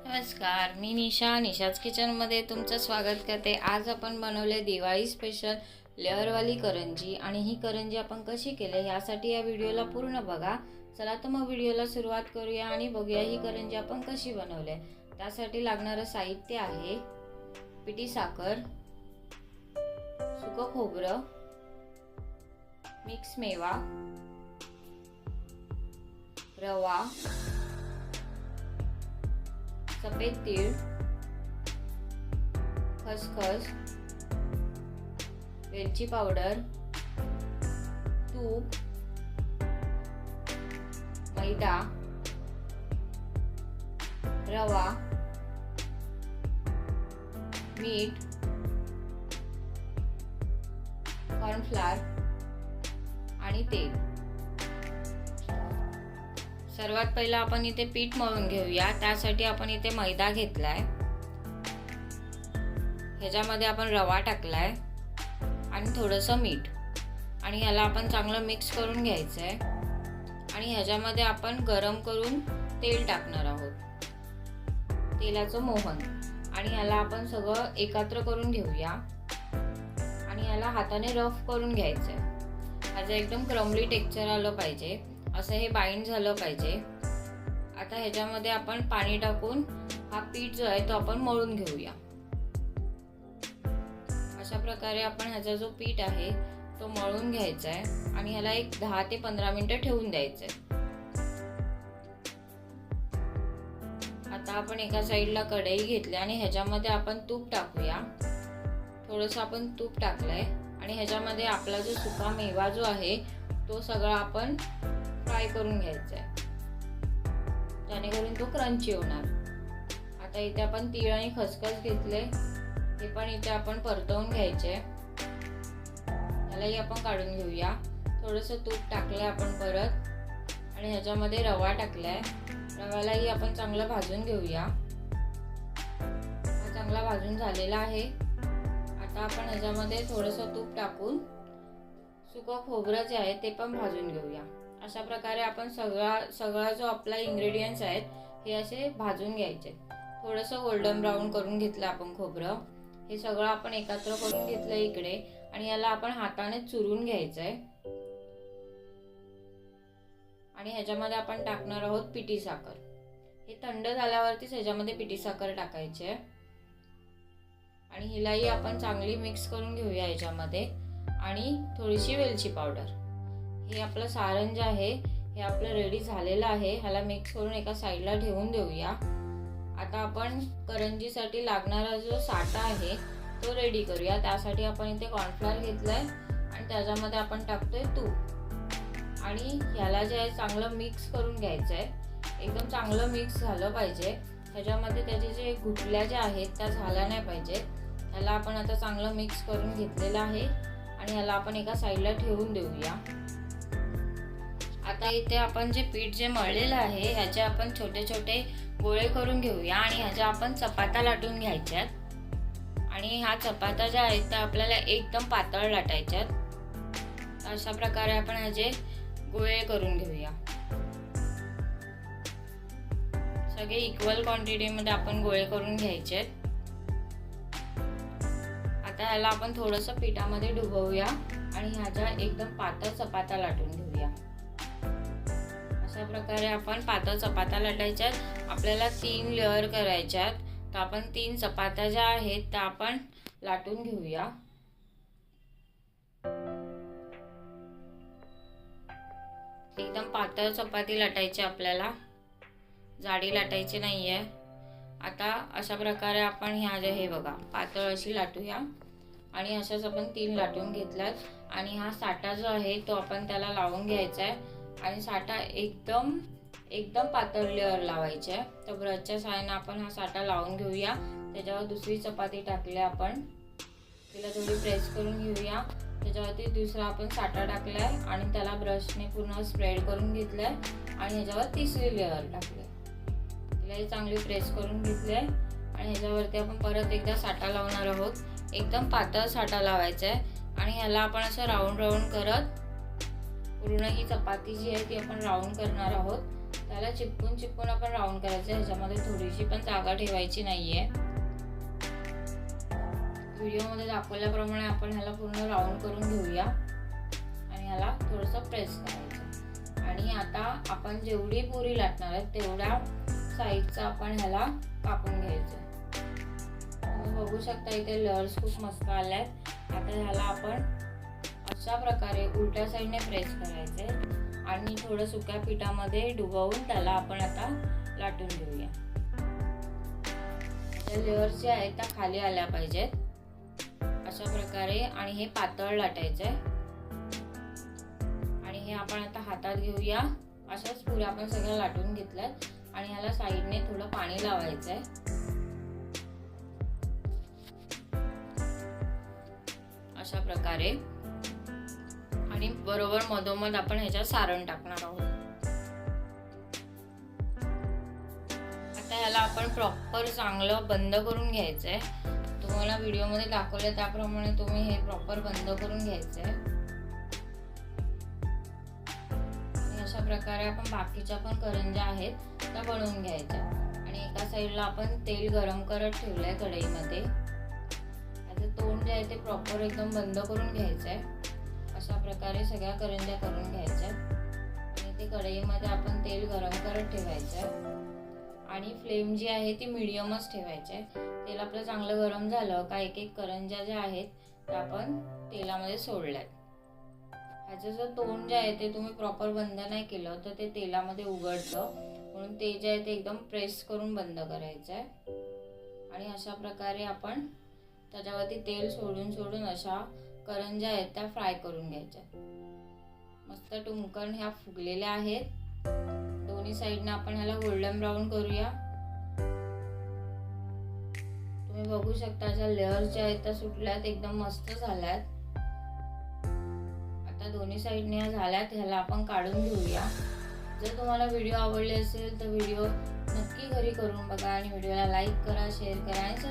नमस्कार, मी निशाच किचनमध्ये तुमचं स्वागत करते। आज आपण बनवले दिवाळी स्पेशल लेअरवाली करंजी आणि ही करंजी आपण कशी केली यासाठी या व्हिडिओला पूर्ण बघा। चला तर मग व्हिडिओला सुरुवात करूया आणि बघूया ही करंजी आपण कशी बनवली। त्यासाठी लागणारं साहित्य आहे पिठी साखर, सुकं खोबरं, मिक्स मेवा, रवा, सफेद तीळ, खसखस, वेलची पावडर, तूप, मैदा, रवा, मीठ, कॉर्नफ्लोअर आणि तेल। सर्वात पहिला आपण इथे पीठ मळून घेऊया। त्यासाठी आपण इथे मैदा घेतलाय, ह्याच्यामध्ये आपण रवा टाकलाय आणि थोडंसं मीठ आणि ह्याला आपण चांगलं मिक्स करून घ्यायचंय आणि ह्याच्यामध्ये आपण गरम करून तेल टाकणार आहोत, तेलाचं मोहन, आणि ह्याला आपण सगळं एकत्र करून घेऊया आणि ह्याला हाताने रफ करून घ्यायचंय। ह्याचं एकदम क्रम्बली टेक्स्चर आलं पाहिजे, असं हे बाइंड झालं पाहिजे। आता ह्याच्यामध्ये आपण पाणी टाकून हा पीठ जो आहे तो आपण मळून घेऊया। अशा प्रकारे आपण ह्याचा जो पीठ आहे तो मळून घ्यायचा आहे आणि ह्याला एक 10 ते 15 मिनिटं ठेवून द्यायचंय। आता आपण एका साईडला कढई घेतली आणि ह्याच्यामध्ये आपण तूप टाकूया। थोडंसं आपण तूप टाकलंय आणि ह्याच्यामध्ये आपला जो सुका मेवा जो आहे तो सगळा आपण फ्राय करून घ्यायचा आहे, जेणेकरून तो क्रंची होणार। आता इथे आपण तीळ आणि खसखस घेतले, हे पण इथे आपण परतवून घ्यायचे, यालाही आपण काढून घेऊया। थोडंसं तूप टाकलंय आपण परत आणि ह्याच्यामध्ये रवा टाकलाय, रव्यालाही आपण चांगलं भाजून घेऊया। हा चांगला भाजून झालेला आहे। आता आपण ह्याच्यामध्ये थोडंसं तूप टाकून सुकं खोबरं जे आहे ते पण भाजून घेऊया। अशा प्रकारे आपण सगळा जो आपला इंग्रेडियंट्स आहेत हे असे भाजून घ्यायचे। थोडंसं गोल्डन ब्राऊन करून घेतलं आपण खोबरं, हे सगळं आपण एकत्र करून घेतलं इकडे आणि याला आपण हाताने चुरून घ्यायचंय आणि ह्याच्यामध्ये आपण टाकणार आहोत पिठी साखर। हे थंड झाल्यावरतीच ह्याच्यामध्ये पिठी साखर टाकायची आहे आणि हिलाही आपण चांगली मिक्स करून घेऊया ह्याच्यामध्ये, आणि थोडीशी वेलची पावडर। हे आपलं सारण जे आहे हे आपलं रेडी झालेलं आहे, ह्याला मिक्स करून एका साईडला ठेवून देऊया। आता आपण करंजीसाठी लागणारा जो साठा आहे तो रेडी करूया। त्यासाठी आपण इथे कॉर्नफ्लोअर घेतलंय आणि त्याच्यामध्ये आपण टाकतोय तूप आणि ह्याला जे आहे चांगलं मिक्स करून घ्यायचंय। एकदम चांगलं मिक्स झालं पाहिजे, ह्याच्यामध्ये त्याचे जे गुठल्या ज्या आहेत त्या झाल्या नाही पाहिजे। ह्याला आपण आता चांगलं मिक्स करून घेतलेलं आहे आणि ह्याला आपण एका साईडला ठेवून देऊया। आता इथे आपण जे पीठ जे मळलेलं आहे ह्याचे आपण छोटे छोटे गोळे करून घेऊया आणि ह्याच्या आपण चपात्या लाटून घ्यायच्यात आणि ह्या चपात्या ज्या आहेत त्या आपल्याला एकदम पातळ लाटायच्यात। अशा प्रकारे आपण ह्याचे गोळे करून घेऊया। सगळे इक्वल क्वांटिटीमध्ये आपण गोळे करून घ्यायचे। आता ह्याला आपण थोडंसं पिठामध्ये डुबवूया आणि ह्याच्या एकदम पातळ चपात्या लाटून घेऊया। अशा प्रकारे आपण पातळ चपात्या लाटायच्यात। आपल्याला 3 लेअर करायच्यात, तर आपण 3 चपात्या ज्या आहेत त्या आपण लाटून घेऊया। एकदम पातळ चपाती लाटायची आपल्याला, जाडी लाटायची नाहीये। आता अशा प्रकारे आपण ह्या जे हे बघा पातळ अशी लाटूया आणि अशाच आपण 3 लाटून घेतल्यात आणि हा साठा जो आहे तो आपण त्याला लावून घ्यायचा आहे आणि साठा एकदम पातळ लेअर लावायची आहे। तर ब्रशच्या सहाय्याने आपण हा साठा लावून घेऊया। त्याच्यावर दुसरी चपाती टाकली, आपण तिला थोडी प्रेस करून घेऊया। त्याच्यावरती दुसरा आपण साठा टाकलाय आणि त्याला ब्रशने पूर्ण स्प्रेड करून घेतलाय आणि ह्याच्यावर तिसरी लेअर टाकली, तिलाही चांगली प्रेस करून घेतली आणि ह्याच्यावरती आपण परत एकदा साठा लावणार आहोत। एकदम पातळ साठा लावायचा आहे आणि ह्याला आपण असं राऊंड करत पूर्ण ही चपाती जी आहे ती आपण राऊंड करणार आहोत। तर त्याला चिपकून आपण राऊंड करायचं. ह्याच्यामध्ये थोडीशी पण जागा ठेवायची नाहीये. व्हिडिओमध्ये दाखवल्याप्रमाणे आपण ह्याला पूर्ण राऊंड करून घेऊया आणि ह्याला थोडंसं प्रेस करायचं. आणि आता आपण जेवढी पुरी लाटणार आहे तेवढ्या साईजचा आपण ह्याला कापून घ्यायचं. तुम्ही बघू शकता इथे लेयर्स खूप मस्त आल्यात. आता ह्याला आपण अशा प्रकारे उलट्या साईडने प्रेस करायचे आणि थोडं सुक्या पिठामध्ये डुबवून त्याला आपण आता लाटून घेऊया. त्या लेयर्स ज्या आहेत त्या खाली आल्या पाहिजेत अशा प्रकारे. आणि हे पातळ लाटायचंय. आणि हे आपण आता हातात घेऊया. अशाच पुऱ्या आपण सगळ्या लाटून घेतल्यात आणि ह्याला साईडने थोडं पाणी लावायचंय. अशा प्रकारे. आणि बरोबर मधोमध आपण ह्याच्यात सारण टाकणार आहोत. आता ह्याला आपण प्रॉपर चांगलं बंद करून घ्यायचंय. तुम्हाला व्हिडिओमध्ये दाखवलं त्याप्रमाणे तुम्ही हे प्रॉपर बंद करून घ्यायचंय. आणि अशा प्रकारे आपण बाकीच्या पण करंज्या आहेत त्या बनवून घ्यायच्या. आणि एका साईडला आपण तेल गरम करत ठेवलंय कढईमध्ये. त्याचं तोंड जे आहे ते प्रॉपर एकदम बंद करून घ्यायचंय. अशा प्रकारे सगळ्या करंज्या करून घ्यायच्या. आणि ते कढईमध्ये आपण तेल गरम करत ठेवायचंय. आणि फ्लेम जी आहे ती मिडियमच ठेवायची. तेल आपलं चांगलं गरम झालं का एक करंज्या ज्या आहेत त्या आपण तेलामध्ये सोडल्यात. ह्याचं जर तोंड जे आहे ते तुम्ही प्रॉपर बंद नाही केलं तर ते तेलामध्ये उघडतं. म्हणून ते जे आहे ते एकदम प्रेस करून बंद करायचं आहे. आणि अशा प्रकारे आपण त्याच्यावरती तेल सोडून अशा करंज्या आहेत त्या फ्राय करून घ्यायच्या. मस्त टुमकन ह्या फुगलेल्या आहेत. दोन्ही साईडने आपण ह्याला गोल्डन ब्राऊन करूया. तुम्ही बघू शकता ज्या लेयर्स ज्या आहेत त्या सुटल्यात एकदम मस्त झाल्यात. आता दोन्ही साईडने झाल्यात. ह्याला आपण काढून घेऊया. जर तुम्हाला व्हिडिओ आवडले असेल तर व्हिडिओ नक्की घरी करून बघा आणि व्हिडिओला लाईक करा, शेअर करा आणि